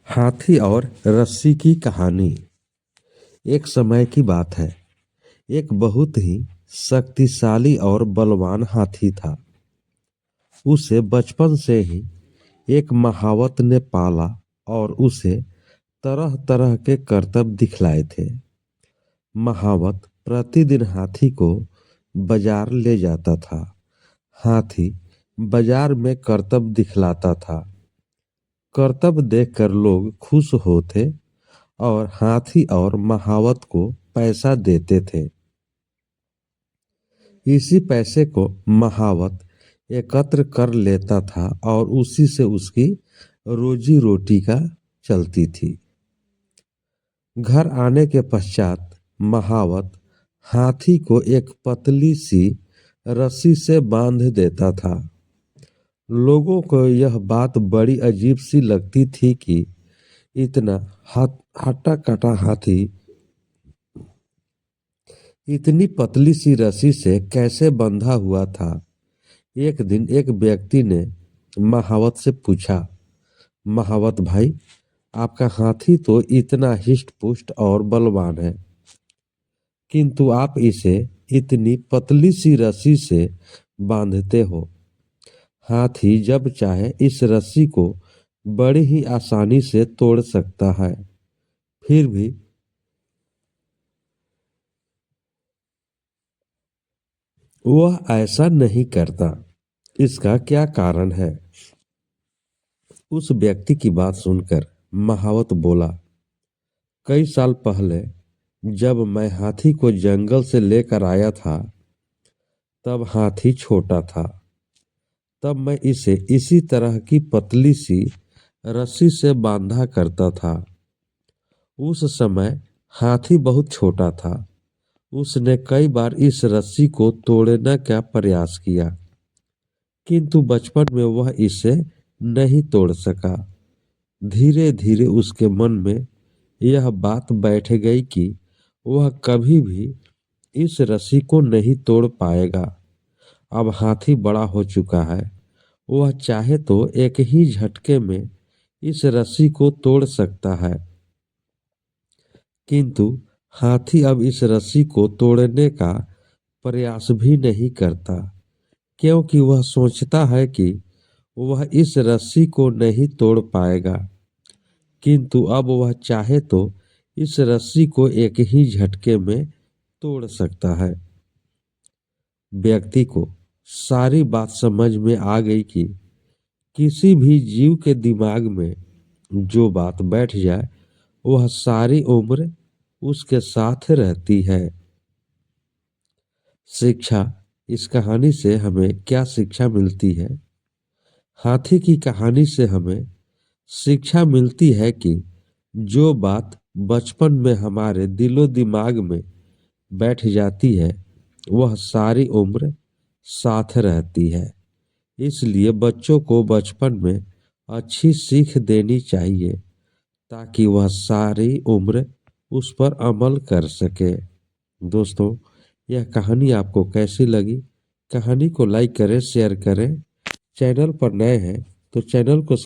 हाथी और रस्सी की कहानी। एक समय की बात है। एक बहुत ही शक्तिशाली और बलवान हाथी था। उसे बचपन से ही एक महावत ने पाला और उसे तरह तरह के करतब दिखलाए थे। महावत प्रतिदिन हाथी को बाजार ले जाता था। हाथी बाजार में करतब दिखलाता था। करतब देखकर लोग खुश होते और हाथी और महावत को पैसा देते थे। इसी पैसे को महावत एकत्र कर लेता था और उसी से उसकी रोजी रोटी का चलती थी। घर आने के पश्चात महावत हाथी को एक पतली सी रस्सी से बांध देता था। लोगों को यह बात बड़ी अजीब सी लगती थी कि इतना हट्टा कट्टा हाथी इतनी पतली सी रस्सी से कैसे बंधा हुआ था। एक दिन एक व्यक्ति ने महावत से पूछा, महावत भाई, आपका हाथी तो इतना हिष्ट पुष्ट और बलवान है, किंतु आप इसे इतनी पतली सी रस्सी से बांधते हो। हाथी जब चाहे इस रस्सी को बड़ी ही आसानी से तोड़ सकता है, फिर भी वह ऐसा नहीं करता। इसका क्या कारण है? उस व्यक्ति की बात सुनकर महावत बोला, कई साल पहले जब मैं हाथी को जंगल से लेकर आया था, तब हाथी छोटा था। तब मैं इसे इसी तरह की पतली सी रस्सी से बांधा करता था। उस समय हाथी बहुत छोटा था। उसने कई बार इस रस्सी को तोड़ने का प्रयास किया, किंतु बचपन में वह इसे नहीं तोड़ सका। धीरे धीरे उसके मन में यह बात बैठ गई कि वह कभी भी इस रस्सी को नहीं तोड़ पाएगा। अब हाथी बड़ा हो चुका है, वह चाहे तो एक ही झटके में इस रस्सी को तोड़ सकता है, किंतु हाथी अब इस रस्सी को तोड़ने का प्रयास भी नहीं करता, क्योंकि वह सोचता है कि वह इस रस्सी को नहीं तोड़ पाएगा, किंतु अब वह चाहे तो इस रस्सी को एक ही झटके में तोड़ सकता है। व्यक्ति को सारी बात समझ में आ गई कि किसी भी जीव के दिमाग में जो बात बैठ जाए वह सारी उम्र उसके साथ रहती है। शिक्षा। इस कहानी से हमें क्या शिक्षा मिलती है? हाथी की कहानी से हमें शिक्षा मिलती है कि जो बात बचपन में हमारे दिलो दिमाग में बैठ जाती है वह सारी उम्र साथ रहती है। इसलिए बच्चों को बचपन में अच्छी सीख देनी चाहिए ताकि वह सारी उम्र उस पर अमल कर सके। दोस्तों, यह कहानी आपको कैसी लगी? कहानी को लाइक करें, शेयर करें। चैनल पर नए हैं तो चैनल को